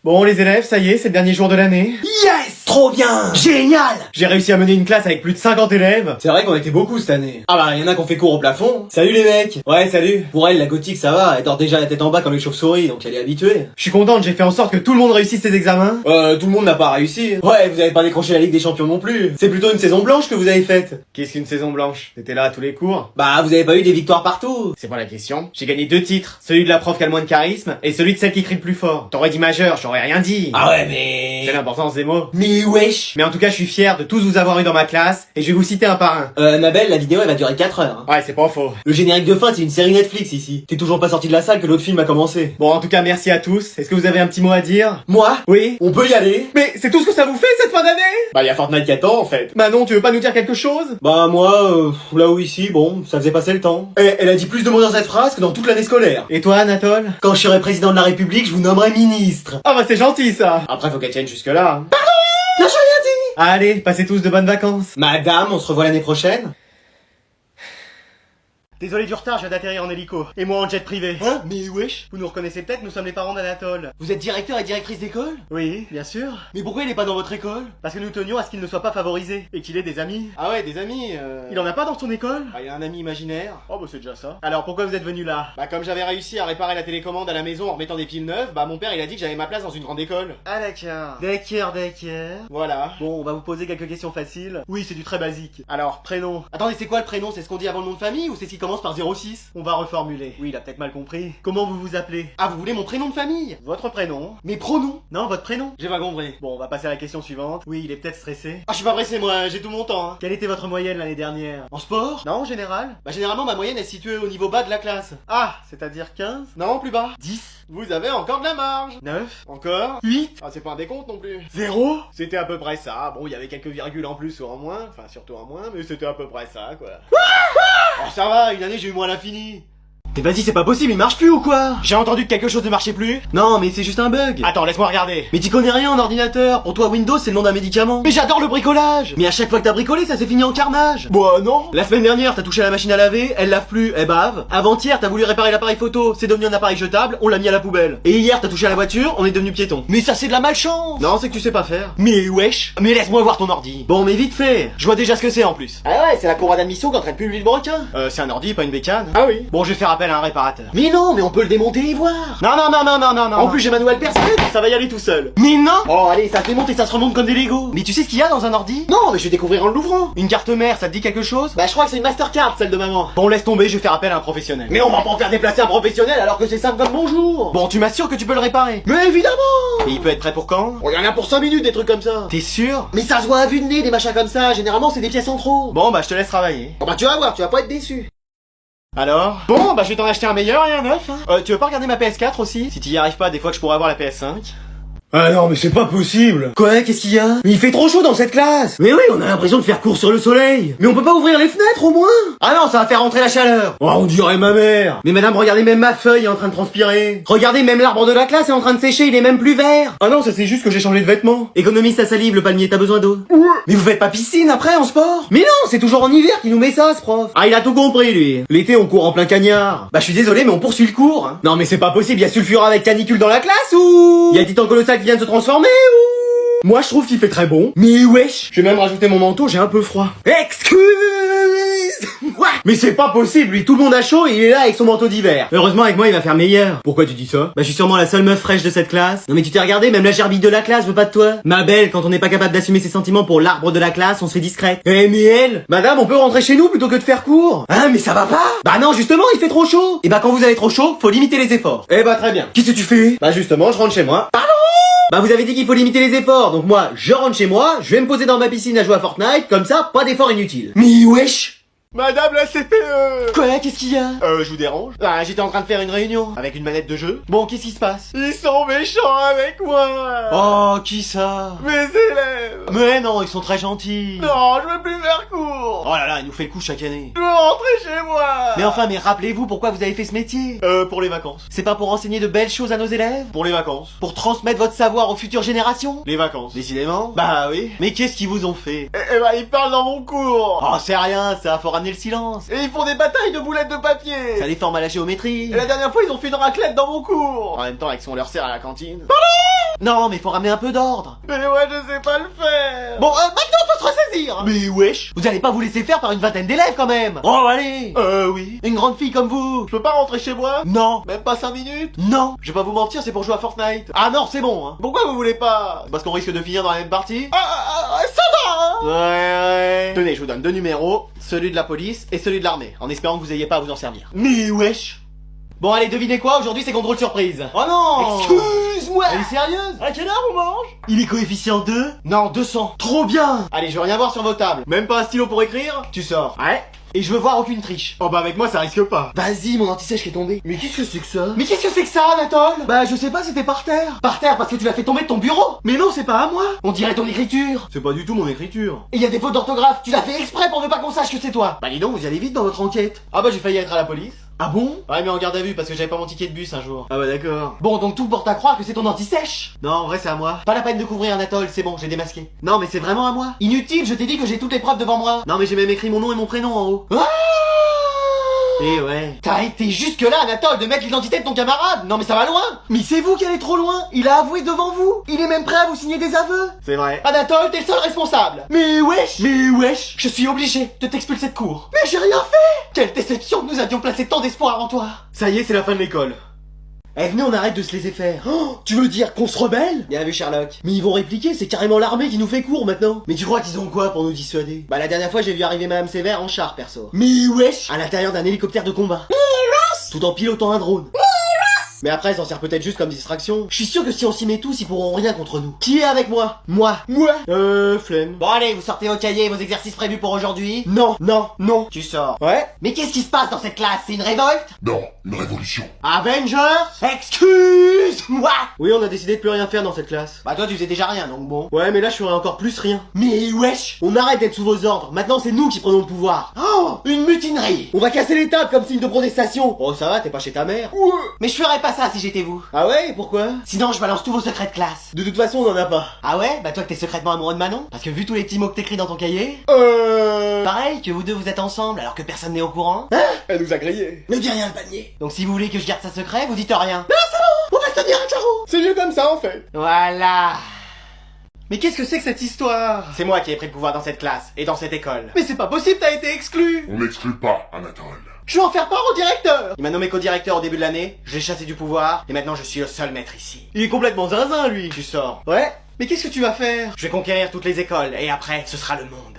Bon les élèves, ça y est, c'est le dernier jour de l'année. Yes! Trop bien! Génial! J'ai réussi à mener une classe avec plus de 50 élèves. C'est vrai qu'on était beaucoup cette année. Ah bah, y'en a qu'on fait cours au plafond. Salut les mecs! Ouais, salut! Pour elle, la gothique ça va, elle dort déjà la tête en bas comme les chauves-souris, donc elle est habituée. Je suis contente, j'ai fait en sorte que tout le monde réussisse ses examens. Tout le monde n'a pas réussi. Ouais, vous avez pas décroché la Ligue des Champions non plus. C'est plutôt une saison blanche que vous avez faite. Qu'est-ce qu'une saison blanche? T'étais là à tous les cours? Bah, vous avez pas eu des victoires partout. C'est pas la question. J'ai gagné 2 titres. Celui de la prof qui a le moins de charisme et celui de celle qui crie le plus fort. T'aurais dit majeur, j'aurais rien dit. Ah ouais, mais... C'est l'importance des mots. Mais wesh! Mais en tout cas, je suis fier de tous vous avoir eu dans ma classe et je vais vous citer un par un. Nabel, la vidéo elle va durer 4 heures. Ouais, c'est pas faux. Le générique de fin, c'est une série Netflix ici. T'es toujours pas sorti de la salle que l'autre film a commencé. Bon, en tout cas, merci à tous. Est-ce que vous avez un petit mot à dire? Moi? Oui? On peut y aller? Mais c'est tout ce que ça vous fait cette fin d'année? Bah, y a Fortnite qui attend en fait. Bah non, tu veux pas nous dire quelque chose? Bah moi, là où ici, bon, ça faisait passer le temps. Elle a dit plus de mots dans cette phrase que dans toute l'année scolaire. Et toi, Anatole? Quand je serai président de la République, je vous nommerai ministre. Ah bah c'est gentil ça. Après, faut qu'elle tienne jusque là. Non, j'ai rien dit. Allez, passez tous de bonnes vacances. Madame, on se revoit l'année prochaine. Désolé du retard, je viens d'atterrir en hélico. Et moi en jet privé. Hein? Mais wesh? Vous nous reconnaissez peut-être, nous sommes les parents d'Anatole. Vous êtes directeur et directrice d'école? Oui, bien sûr. Mais pourquoi il est pas dans votre école? Parce que nous tenions à ce qu'il ne soit pas favorisé. Et qu'il ait des amis. Ah ouais, des amis, Il en a pas dans son école? Ah, il a un ami imaginaire. Oh bah c'est déjà ça. Alors pourquoi vous êtes venu là? Bah comme j'avais réussi à réparer la télécommande à la maison en remettant des piles neuves, bah mon père il a dit que j'avais ma place dans une grande école. Ah d'accord. D'accord. Voilà. Bon, on va vous poser quelques questions faciles. Oui, c'est du très basique. Alors, prénom. Attendez, c'est quoi le prénom? C'est ce qu'on dit avant le nom de famille ou c'est ce qui commence par 06? On va reformuler. Oui, il a peut-être mal compris. Comment vous vous appelez? Ah, vous voulez mon prénom de famille? Votre prénom? Mes pronoms? Non, votre prénom? J'ai pas compris. Bon, on va passer à la question suivante. Oui, il est peut-être stressé. Ah, je suis pas pressé, moi, j'ai tout mon temps, hein. Quelle était votre moyenne l'année dernière? En sport? Non, en général? Bah, généralement, ma moyenne est située au niveau bas de la classe. Ah, c'est-à-dire 15? Non, plus bas. 10? Vous avez encore de la marge. 9? Encore 8? Ah, c'est pas un décompte non plus. 0? C'était à peu près ça. Bon, il y avait quelques virgules en plus ou en moins. Enfin, surtout en moins, mais c'était à peu près ça, quoi. Oh, ça va, une année, j'ai eu moins l'infini. Mais vas-y, c'est pas possible, il marche plus ou quoi? J'ai entendu que quelque chose ne marchait plus. Non, mais c'est juste un bug. Attends, laisse-moi regarder. Mais t'y connais rien en ordinateur. Pour toi, Windows, c'est le nom d'un médicament. Mais j'adore le bricolage. Mais à chaque fois que t'as bricolé, ça s'est fini en carnage. Bah non. La semaine dernière, t'as touché à la machine à laver, elle lave plus, elle bave. Avant-hier, t'as voulu réparer l'appareil photo, c'est devenu un appareil jetable, on l'a mis à la poubelle. Et hier, t'as touché à la voiture, on est devenu piéton. Mais ça, c'est de la malchance. Non, c'est que tu sais pas faire. Mais wesh. Mais laisse-moi voir ton ordi. Bon, mais vite fait. Je vois déjà ce que c'est en plus. Ah ouais, c'est la cour d'admission qui entraîne plus le requin. C'est un ordi, pas une bécane. Ah oui. Bon, je vais faire appel à un réparateur. Mais non, mais on peut le démonter et voir. Non. En plus, j'ai manuel personne. Ça va y aller tout seul. Mais non. Oh, allez, ça se démonte et ça se remonte comme des Legos. Mais tu sais ce qu'il y a dans un ordi? Non, mais je vais découvrir en l'ouvrant. Une carte mère, ça te dit quelque chose? Bah, je crois que c'est une Mastercard, celle de maman. Bon, laisse tomber, je vais faire appel à un professionnel. Mais on va pas en faire déplacer un professionnel alors que c'est simple comme bonjour. Bon, tu m'assures que tu peux le réparer? Mais évidemment. Et il peut être prêt pour quand? On y en a pour 5 minutes des trucs comme ça. T'es sûr? Mais ça se voit à vue de nez des machins comme ça. Généralement, c'est des pièces en trop. Bon, bah je te laisse travailler. Oh bah tu vas voir, tu vas pas être déçu. Alors? Bon, bah je vais t'en acheter un meilleur et un neuf, hein. Tu veux pas regarder ma PS4 aussi? Si t'y y arrives pas, des fois que je pourrais avoir la PS5. Ah non, mais c'est pas possible. Quoi? Qu'est-ce qu'il y a? Mais il fait trop chaud dans cette classe. Mais oui, on a l'impression de faire cours sur le soleil. Mais on peut pas ouvrir les fenêtres au moins? Ah non, ça va faire rentrer la chaleur. Oh, on dirait ma mère. Mais madame, regardez, même ma feuille est en train de transpirer. Regardez, même l'arbre de la classe est en train de sécher, il est même plus vert. Ah non, ça c'est juste que j'ai changé de vêtements. Économise ta salive, le palmier, t'as besoin d'eau? Ouais. Mais vous faites pas piscine après en sport? Mais non, c'est toujours en hiver qu'il nous met ça, ce prof. Ah, il a tout compris, lui. L'été, on court en plein cagnard. Bah je suis désolé, mais on poursuit le cours. Hein. Non mais c'est pas possible, y a sulfura avec canicule dans la classe ou? Y a Titan Colossal qui vient de se transformer ou? Moi je trouve qu'il fait très bon. Mais wesh. Je vais même rajouter mon manteau, j'ai un peu froid. Excuse. Ouais. Mais c'est pas possible, lui, tout le monde a chaud et il est là avec son manteau d'hiver. Heureusement avec moi il va faire meilleur. Pourquoi tu dis ça? Bah je suis sûrement la seule meuf fraîche de cette classe. Non mais tu t'es regardé, même la gerbille de la classe veut pas de toi. Ma belle, quand on n'est pas capable d'assumer ses sentiments pour l'arbre de la classe, on se fait discrète. Eh mais elle. Madame, on peut rentrer chez nous plutôt que de faire cours. Ah mais ça va pas. Bah non, justement, il fait trop chaud. Et bah quand vous avez trop chaud, faut limiter les efforts. Eh bah très bien. Qu'est-ce que tu fais? Bah justement, je rentre chez moi. Pardon? Bah vous avez dit qu'il faut limiter les efforts, donc moi, je rentre chez moi, je vais me poser dans ma piscine à jouer à Fortnite, comme ça, pas d'efforts inutiles. Mais wesh. Madame la CPE. Quoi? Qu'est-ce qu'il y a? Je vous dérange? Ah, j'étais en train de faire une réunion avec une manette de jeu. Bon, qu'est-ce qui se passe? Ils sont méchants avec moi. Oh, qui ça? Mes élèves. Mais non, ils sont très gentils. Non, je veux plus faire cours. Oh là là, il nous fait le coup chaque année. Je veux rentrer chez moi. Mais enfin, mais rappelez-vous pourquoi vous avez fait ce métier. Pour les vacances. C'est pas pour enseigner de belles choses à nos élèves? Pour les vacances. Pour transmettre votre savoir aux futures générations? Les vacances. Décidément. Bah oui. Mais qu'est-ce qu'ils vous ont fait? Eh bah ils parlent dans mon cours. Oh, c'est rien, ça, faut ramener ramener le silence. Et ils font des batailles de boulettes de papier. Ça les forme à la géométrie. Et la dernière fois, ils ont fait une raclette dans mon cours. En même temps, avec son leur sert à la cantine. Non, mais faut ramener un peu d'ordre. Mais moi, je sais pas le faire. Bon, maintenant, faut se ressaisir. Mais wesh, vous allez pas vous laisser faire par une vingtaine d'élèves quand même. Oh, allez. Oui. Une grande fille comme vous. Je peux pas rentrer chez moi? Non. Même pas 5 minutes? Non. Je vais pas vous mentir, c'est pour jouer à Fortnite. Ah non, c'est bon, hein. Pourquoi vous voulez pas? Parce qu'on risque de finir dans la même partie. Ça va, hein. Ouais. Tenez, je vous donne 2 numéros, celui de la police et celui de l'armée, en espérant que vous ayez pas à vous en servir. Mais wesh. Bon, allez, devinez quoi, aujourd'hui c'est contrôle surprise. Oh non! Excuse-moi. Elle est sérieuse? À quelle heure on mange? Il est coefficient 2? Non, 200. Trop bien. Allez, je veux rien voir sur vos tables. Même pas un stylo pour écrire? Tu sors. Ouais. Et je veux voir aucune triche. Oh bah avec moi ça risque pas. Vas-y, mon anti-sèche qui est tombé. Mais qu'est-ce que c'est que ça? Mais qu'est-ce que c'est que ça, Anatole? Bah, je sais pas, c'était par terre. Par terre parce que tu l'as fait tomber de ton bureau. Mais non, c'est pas à moi. On dirait ton écriture. C'est pas du tout mon écriture. Et y a des fautes d'orthographe. Tu l'as fait exprès pour ne pas qu'on sache que c'est toi. Bah dis donc, vous y allez vite dans votre enquête. Ah bah j'ai failli être à la police. Ah bon? Ouais mais en garde à vue parce que j'avais pas mon ticket de bus un jour. Ah bah d'accord. Bon, donc tout porte à croire que c'est ton anti-sèche. Non, en vrai c'est à moi. Pas la peine de couvrir Anatole, c'est bon, j'ai démasqué. Non mais c'est vraiment à moi. Inutile, je t'ai dit que j'ai toutes les preuves devant moi. Non mais j'ai même écrit mon nom et mon prénom en haut. Ah, Et ouais. t'as été jusque là, Anatole, de mettre l'identité de ton camarade. Non mais ça va loin. Mais c'est vous qui allez trop loin. Il a avoué devant vous. Il est même prêt à vous signer des aveux. C'est vrai. Anatole, t'es le seul responsable. Mais wesh, je suis obligé de t'expulser de cours. Mais j'ai rien fait. Quelle déception, nous avions placé tant d'espoir en toi. Ça y est, c'est la fin de l'école. Eh venez, on arrête de se laisser faire. Oh, tu veux dire qu'on se rebelle? Bien vu Sherlock. Mais ils vont répliquer, c'est carrément l'armée qui nous fait cours maintenant. Mais tu crois qu'ils ont quoi pour nous dissuader? Bah la dernière fois j'ai vu arriver Madame Sévère en char perso. Mais wesh, à l'intérieur d'un hélicoptère de combat. Mais wesh, tout en pilotant un drone. Mais après elle s'en sert peut-être juste comme distraction. Je suis sûr que si on s'y met tous, ils pourront rien contre nous. Qui est avec moi? Moi. Flemme. Bon allez, vous sortez vos cahiers et vos exercices prévus pour aujourd'hui? Non. Tu sors. Ouais. Mais qu'est-ce qui se passe dans cette classe? C'est une révolte? Non, une révolution. Avengers? Excuse-moi. Oui, on a décidé de plus rien faire dans cette classe. Bah toi tu faisais déjà rien donc bon. Ouais, mais là je ferai encore plus rien. Mais wesh, on arrête d'être sous vos ordres. Maintenant c'est nous qui prenons le pouvoir. Oh, une mutinerie. On va casser les tables comme signe de protestation. Oh ça va, t'es pas chez ta mère. Mais je ferais pas ça si j'étais vous. Ah ouais, pourquoi? Sinon je balance tous vos secrets de classe. De toute façon on en a pas. Ah ouais? Bah toi que t'es secrètement amoureux de Manon? Parce que vu tous les petits mots que t'écris dans ton cahier. Pareil, que vous deux vous êtes ensemble alors que personne n'est au courant. Elle nous a grillé. Ne dis rien le panier. Donc si vous voulez que je garde ça secret, vous dites rien. On va se tenir un carreau. C'est mieux comme ça en fait. Voilà. Mais qu'est-ce que c'est que cette histoire? C'est moi qui ai pris le pouvoir dans cette classe et dans cette école. Mais c'est pas possible, t'as été exclu. On n'exclut pas, Anatole. Je vais en faire part au directeur. Il m'a nommé co-directeur au début de l'année, je l'ai chassé du pouvoir, et maintenant je suis le seul maître ici. Il est complètement zinzin lui. Tu sors. Ouais. Mais qu'est-ce que tu vas faire? Je vais conquérir toutes les écoles, et après, ce sera le monde.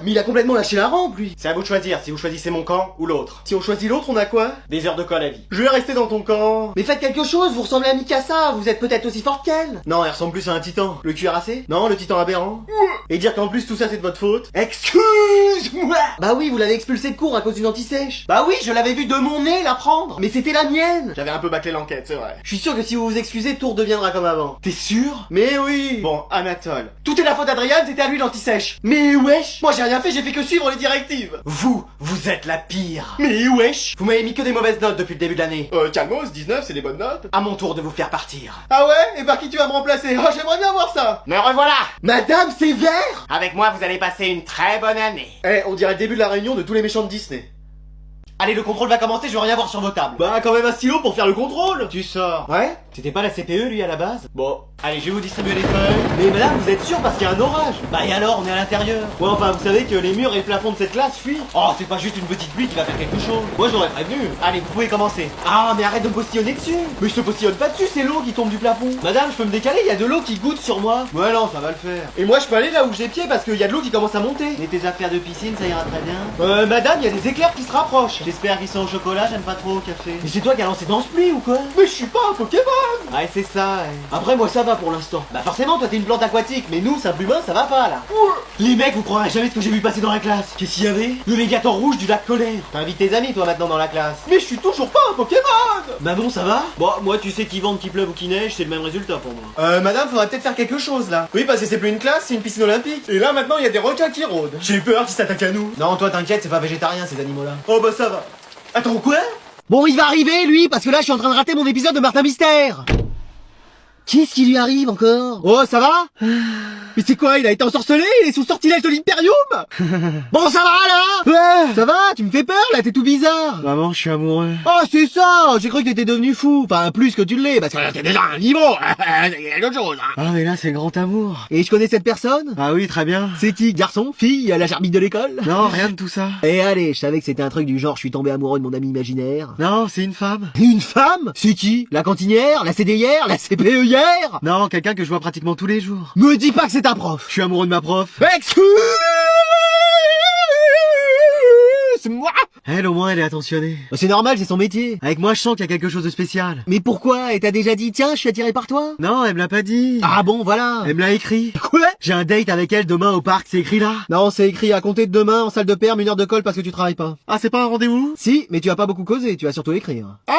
Mais il a complètement lâché la rampe lui. C'est à vous de choisir si vous choisissez mon camp ou l'autre. Si on choisit l'autre, on a quoi? Des heures de colle à vie. Je vais rester dans ton camp. Mais faites quelque chose, vous ressemblez à Mikasa, vous êtes peut-être aussi forte qu'elle. Non, elle ressemble plus à un titan. Le cuirassé? Non, le titan aberrant. Et dire qu'en plus tout ça c'est de votre faute. Excuse-moi. Bah oui, vous l'avez expulsé de cours à cause d'une anti-sèche. Bah oui, je l'avais vu de mon nez la prendre. Mais c'était la mienne. J'avais un peu bâclé l'enquête, c'est vrai. Je suis sûr que si vous vous excusez, tout redeviendra comme avant. T'es sûr? Mais oui. Bon, Anatole. Tout est la faute d'Adrien, c'était à lui l'anti-sèche. Mais wesh. Moi j'ai rien fait, j'ai fait que suivre les directives. Vous êtes la pire. Mais wesh. Vous m'avez mis que des mauvaises notes depuis le début de l'année. Calmos, 19, c'est des bonnes notes. À mon tour de vous faire partir. Ah ouais? Et par qui tu vas me remplacer? Oh, j'aimerais bien voir ça. Me revoilà. Madame Sévère. Avec moi, vous allez passer une très bonne année. Eh, on dirait le début de la réunion de tous les méchants de Disney. Allez, le contrôle va commencer, je veux rien voir sur vos tables. Bah, quand même un stylo pour faire le contrôle. Tu sors. Ouais? C'était pas la CPE, lui, à la base? Bon. Allez, je vais vous distribuer les feuilles. Mais madame, vous êtes sûr parce qu'il y a un orage? Bah et alors, on est à l'intérieur. Ouais, enfin, vous savez que les murs et le plafond de cette classe fuient. Oh, c'est pas juste une petite pluie qui va faire quelque chose. Moi, j'aurais prévenu. Allez, vous pouvez commencer. Ah, mais arrête de me postillonner dessus. Mais je te postillonne pas dessus, c'est l'eau qui tombe du plafond. Madame, je peux me décaler, il y a de l'eau qui goutte sur moi. Ouais, non, ça va le faire. Et moi, je peux aller là où j'ai pied parce qu'il y a de l'eau qui commence à monter. Mais tes affaires de piscine, ça ira très bien. Madame, il y a des éclairs qui se rapprochent. J'espère qu'ils sont au chocolat, j'aime pas trop au café. Mais c'est toi qui as lancé dans ce pluie ou quoi? Mais je suis pas un Pokémon. Ouais, c'est ça, ouais. Après, moi, ça va pour l'instant. Bah forcément, toi t'es une plante aquatique, mais nous, simple humain, ça va pas là. Les mecs, vous croirez jamais ce que j'ai vu passer dans la classe. Qu'est-ce qu'il y avait? Le Léviathan rouge du lac Colère. T'invites tes amis, toi, maintenant, dans la classe. Mais je suis toujours pas un Pokémon. Manon, ça va? Bon, moi, tu sais qu'il vente, qu'il pleuve ou qu'il neige, c'est le même résultat pour moi. Madame, faudrait peut-être faire quelque chose là. Oui, parce que c'est plus une classe, c'est une piscine olympique. Et là, maintenant, il y a des requins qui rôdent. J'ai eu peur qu'ils s'attaquent à nous. Non, toi t'inquiète, c'est pas végétarien ces animaux-là. Oh bah ça va. Attends, quoi? Bon, il va arriver, lui, parce que là, je suis en train de rater mon épisode de Martin Mystère. Qu'est-ce qui lui arrive encore? Oh, ça va? Mais c'est quoi, il a été ensorcelé? Il est sous sortilège de l'Imperium? Bon, ça va, là? Ouais. Ça va? Tu me fais peur, là, t'es tout bizarre. Maman, je suis amoureux. Oh, c'est ça! J'ai cru que t'étais devenu fou. Enfin, plus que tu l'es, parce que t'es déjà à un niveau. C'est quelque chose, hein. Ah, mais là, c'est grand amour. Et je connais cette personne? Ah oui, très bien. C'est qui? Garçon? Fille? À la charmille de l'école? Non, rien de tout ça. Et allez, je savais que c'était un truc du genre, je suis tombé amoureux de mon ami imaginaire. Non, c'est une femme. Une femme? C'est qui? La cantinière? La CDIère? La CPEière? Non, quelqu'un que je vois pratiquement tous les jours. Me dis pas que c'est ta prof. Je suis amoureux de ma prof. Excuse-moi. Elle, au moins, elle est attentionnée. C'est normal, c'est son métier. Avec moi, je sens qu'il y a quelque chose de spécial. Mais pourquoi? Et t'as déjà dit, tiens, je suis attiré par toi? Non, elle me l'a pas dit. Ah bon, voilà. Elle me l'a écrit. Quoi? J'ai un date avec elle demain au parc, c'est écrit là. Non, c'est écrit à compter de demain en salle de perme, 1 heure de colle parce que tu travailles pas. Ah, c'est pas un rendez-vous? Si, mais tu as pas beaucoup causé, tu vas surtout écrire. Ah